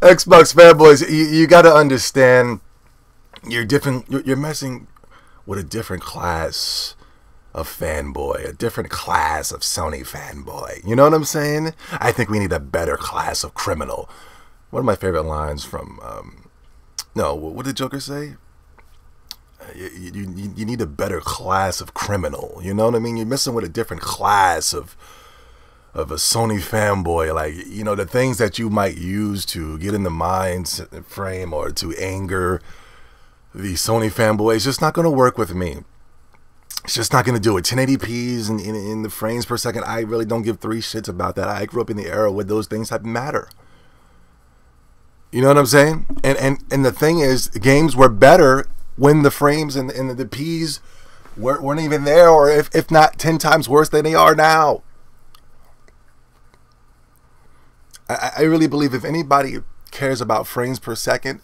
Xbox fanboys, you got to understand, you're different. You're messing with a different class of fanboy, a different class of Sony fanboy. You know what I'm saying? I think we need a better class of criminal. One of my favorite lines from, no, what did Joker say? You need a better class of criminal. You know what I mean? You're messing with a different class of a Sony fanboy. Like, you know, the things that you might use to get in the mind frame or to anger the Sony fanboy is just not going to work with me. It's just not going to do it. 1080p's and in the frames per second, I really don't give three shits about that. I grew up in the era where those things didn't matter. You know what I'm saying? And the thing is, games were better when the frames and the P's weren't even there, or if not 10 times worse than they are now. I really believe if anybody cares about frames per second,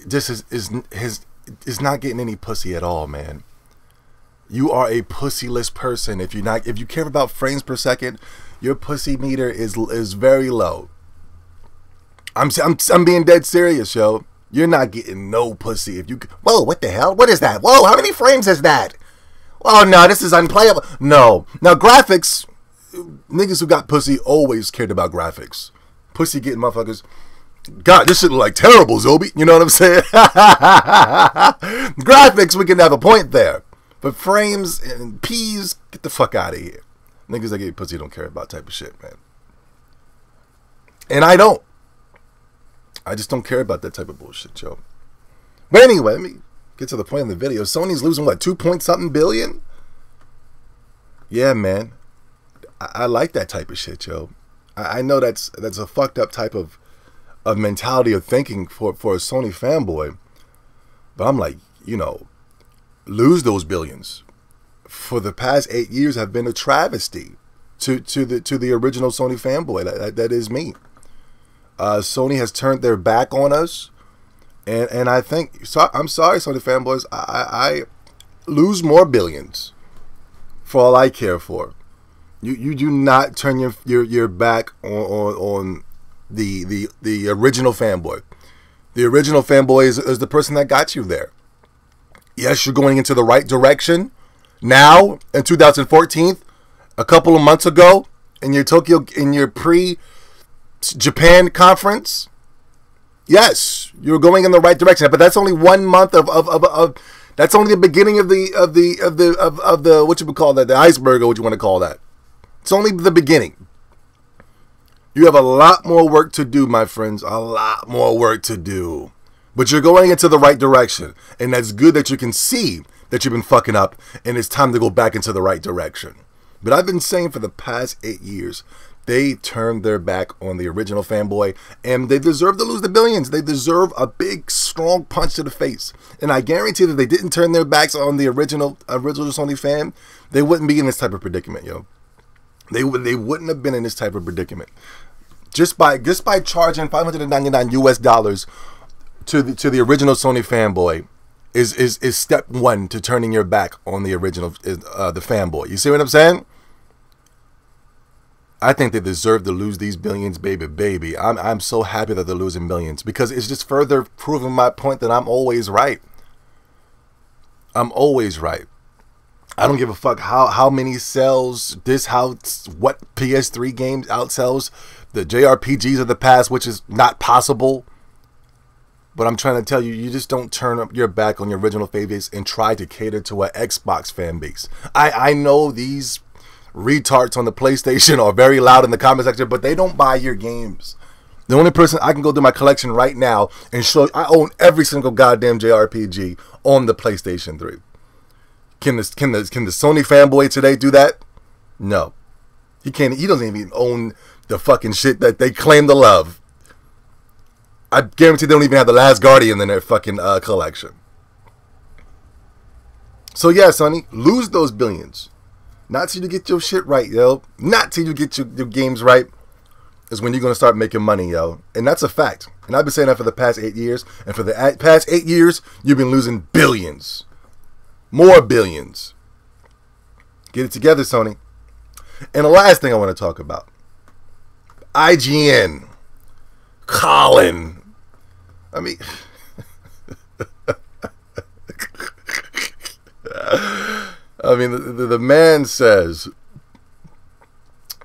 this is not getting any pussy at all, man. You are a pussyless person if you care about frames per second. Your pussy meter is very low. I'm being dead serious, yo. You're not getting no pussy if you. Whoa, what the hell? What is that? Whoa, how many frames is that? Oh no, this is unplayable. No, now graphics. Niggas who got pussy always cared about graphics. Pussy getting motherfuckers. God, this shit look like terrible, Zobi. You know what I'm saying? Graphics, we can have a point there. But frames and P's, get the fuck out of here. Niggas that get pussy don't care about type of shit, man. And I don't. I just don't care about that type of bullshit, yo. But anyway, let me get to the point of the video. Sony's losing, what, 2-point-something billion? Yeah, man. I like that type of shit, yo. I know that's a fucked up type of mentality of thinking for a Sony fanboy. But I'm like, you know, lose those billions. For the past 8 years have been a travesty to the original Sony fanboy. That is me. Sony has turned their back on us, and I think, I'm sorry, Sony fanboys, I lose more billions for all I care for. You do not turn your back on the original fanboy. The original fanboy is the person that got you there. Yes, you're going into the right direction now in 2014. A couple of months ago, in your pre-Japan conference, yes, you're going in the right direction. But that's only 1 month of that's only the beginning of the what you would call that, the iceberg, or what you want to call that. It's only the beginning. You have a lot more work to do, my friends. A lot more work to do. But you're going into the right direction. And that's good that you can see that you've been fucking up and it's time to go back into the right direction. But I've been saying for the past 8 years, they turned their back on the original fanboy, and they deserve to lose the billions. They deserve a big, strong punch to the face. And I guarantee that if they didn't turn their backs on the original Sony fan, they wouldn't be in this type of predicament, yo. They wouldn't have been in this type of predicament. Just by charging $599 US to the original Sony fanboy is step one to turning your back on the original the fanboy. You see what I'm saying? I think they deserve to lose these billions, baby. I'm so happy that they're losing billions, because it's just further proving my point that I'm always right. I'm always right. I don't give a fuck how many sells this, what PS3 games outsells the JRPGs of the past, which is not possible. But I'm trying to tell you, you just don't turn up your back on your original fan base and try to cater to an Xbox fan base. I know these retards on the PlayStation are very loud in the comment section, but they don't buy your games. The only person I can go through my collection right now and show, I own every single goddamn JRPG on the PlayStation 3. Can the Sony fanboy today do that? No. He can't. He doesn't even own the fucking shit that they claim to love. I guarantee they don't even have The Last Guardian in their fucking collection. So yeah, Sony, lose those billions. Not till you get your shit right, yo. Not till you get your games right is when you're going to start making money, yo. And that's a fact. And I've been saying that for the past 8 years. And for the past 8 years, you've been losing billions. More billions. Get it together, Sony. And the last thing I want to talk about. IGN Colin. I mean, the man says,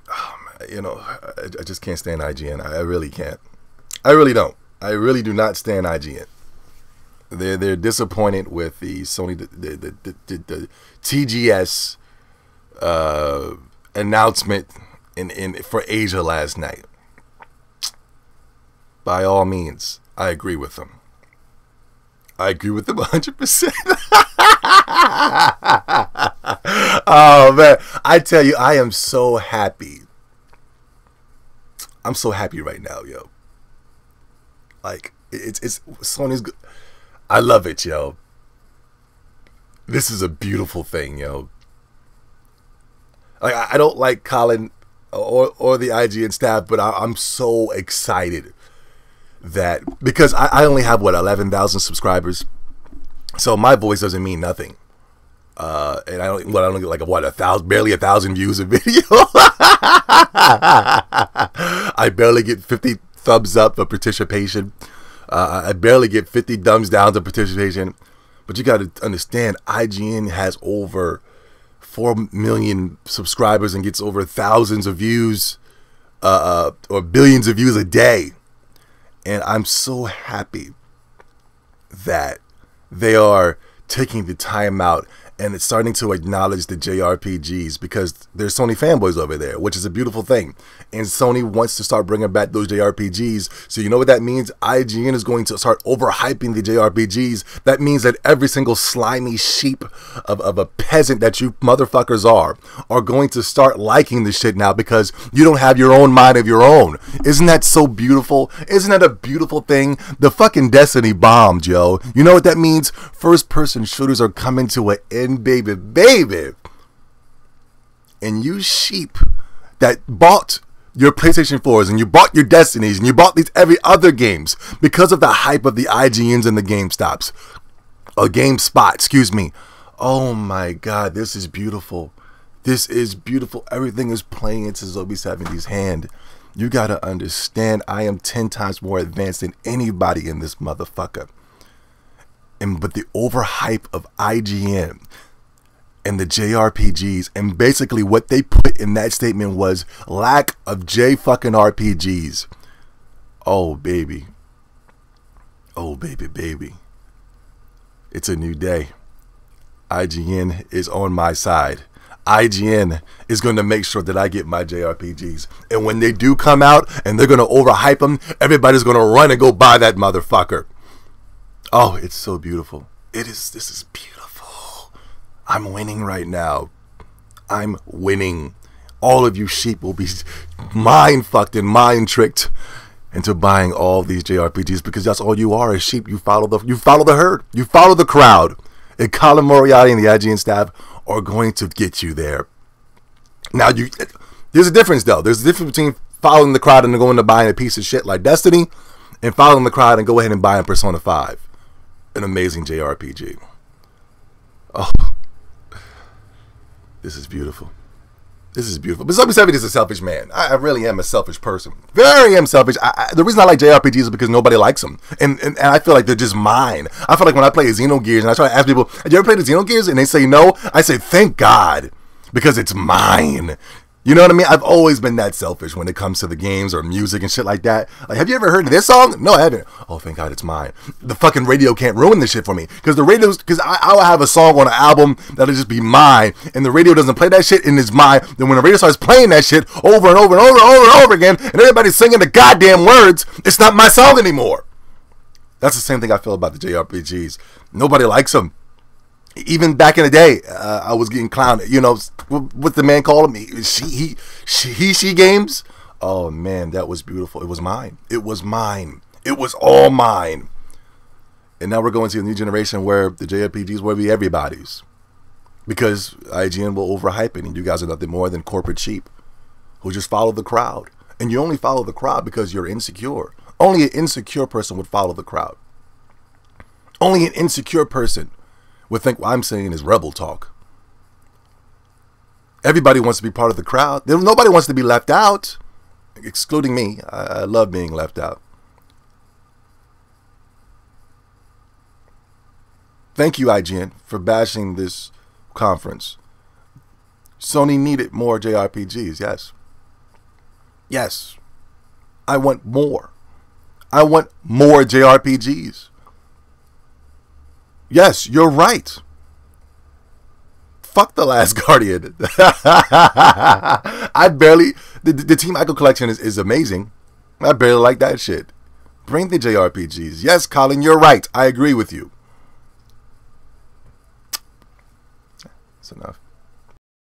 oh, man, you know, I just can't stand IGN. I really can't. I really don't. I really do not stand IGN. They're disappointed with the Sony the TGS announcement in for Asia last night. By all means, I agree with them. I agree with them 100%. Oh man, I tell you, I am so happy. I'm so happy right now, yo. Like it's Sony's good. I love it, yo. This is a beautiful thing, yo. Like I don't like Colin or the IGN staff, but I'm so excited that because I only have what 11,000 subscribers, so my voice doesn't mean nothing. And I don't get like barely 1,000 views a video. I barely get 50 thumbs up for participation. I barely get 50 thumbs down to participation. But you got to understand, IGN has over 4 million subscribers and gets over thousands of views, or billions of views a day. And I'm so happy that they are taking the time out and it's starting to acknowledge the JRPGs, because there's Sony fanboys over there, which is a beautiful thing. And Sony wants to start bringing back those JRPGs. So you know what that means? IGN is going to start overhyping the JRPGs. That means that every single slimy sheep of a peasant that you motherfuckers are going to start liking this shit now, because you don't have your own mind of your own. Isn't that so beautiful? Isn't that a beautiful thing? The fucking Destiny bombed, yo. You know what that means? First person shooters are coming to an end, baby. And you sheep that bought your PlayStation 4s and you bought your Destinies and you bought these every other games because of the hype of the IGNs and the GameStops, or GameSpot, excuse me. Oh my God, this is beautiful. This is beautiful. Everything is playing into Zombie 70's hand. You gotta understand, I am 10 times more advanced than anybody in this motherfucker. But the overhype of IGN and the JRPGs, and basically what they put in that statement was lack of J fucking RPGs. Oh baby. Oh baby. It's a new day. IGN is on my side. IGN is going to make sure that I get my JRPGs. And when they do come out and they're going to overhype them, everybody's going to run and go buy that motherfucker. Oh, it's so beautiful. This is beautiful. I'm winning right now. I'm winning. All of you sheep will be mind fucked and mind tricked into buying all these JRPGs, because that's all you are, is sheep. You follow the herd. You follow the crowd. And Colin Moriarty and the IGN staff are going to get you there. Now, there's a difference, though. There's a difference between following the crowd and going to buying a piece of shit like Destiny, and following the crowd and go ahead and buying Persona 5. An amazing JRPG. Oh, this is beautiful. This is beautiful. But Zombie 70 is a selfish man. I really am a selfish person. Very am selfish. The reason I like JRPGs is because nobody likes them. And I feel like they're just mine. I feel like when I play Xenogears and I try to ask people, have you ever played the Xenogears? And they say no. I say, thank God. Because it's mine. You know what I mean? I've always been that selfish when it comes to the games or music and shit like that. Like, have you ever heard of this song? No, I haven't. Oh, thank God it's mine. The fucking radio can't ruin this shit for me. Because I'll have a song on an album that'll just be mine, and the radio doesn't play that shit and it's mine. Then when the radio starts playing that shit over and over and over and over and over again, and everybody's singing the goddamn words, it's not my song anymore. That's the same thing I feel about the JRPGs. Nobody likes them. Even back in the day, I was getting clowned. You know, what the man called me? She games. Oh man, that was beautiful. It was mine. It was mine. It was all mine. And now we're going to a new generation where the JRPGs will be everybody's, because IGN will overhype it, and you guys are nothing more than corporate sheep who just follow the crowd. And you only follow the crowd because you're insecure. Only an insecure person would follow the crowd. Only an insecure person would think what I'm saying is rebel talk. Everybody wants to be part of the crowd. Nobody wants to be left out, excluding me. I love being left out. Thank you, IGN, for bashing this conference. Sony needed more JRPGs, yes. Yes. I want more. I want more JRPGs. Yes, you're right. Fuck The Last Guardian. I barely... The Team Ico collection is amazing. I barely like that shit. Bring the JRPGs. Yes, Colin, you're right. I agree with you. That's enough.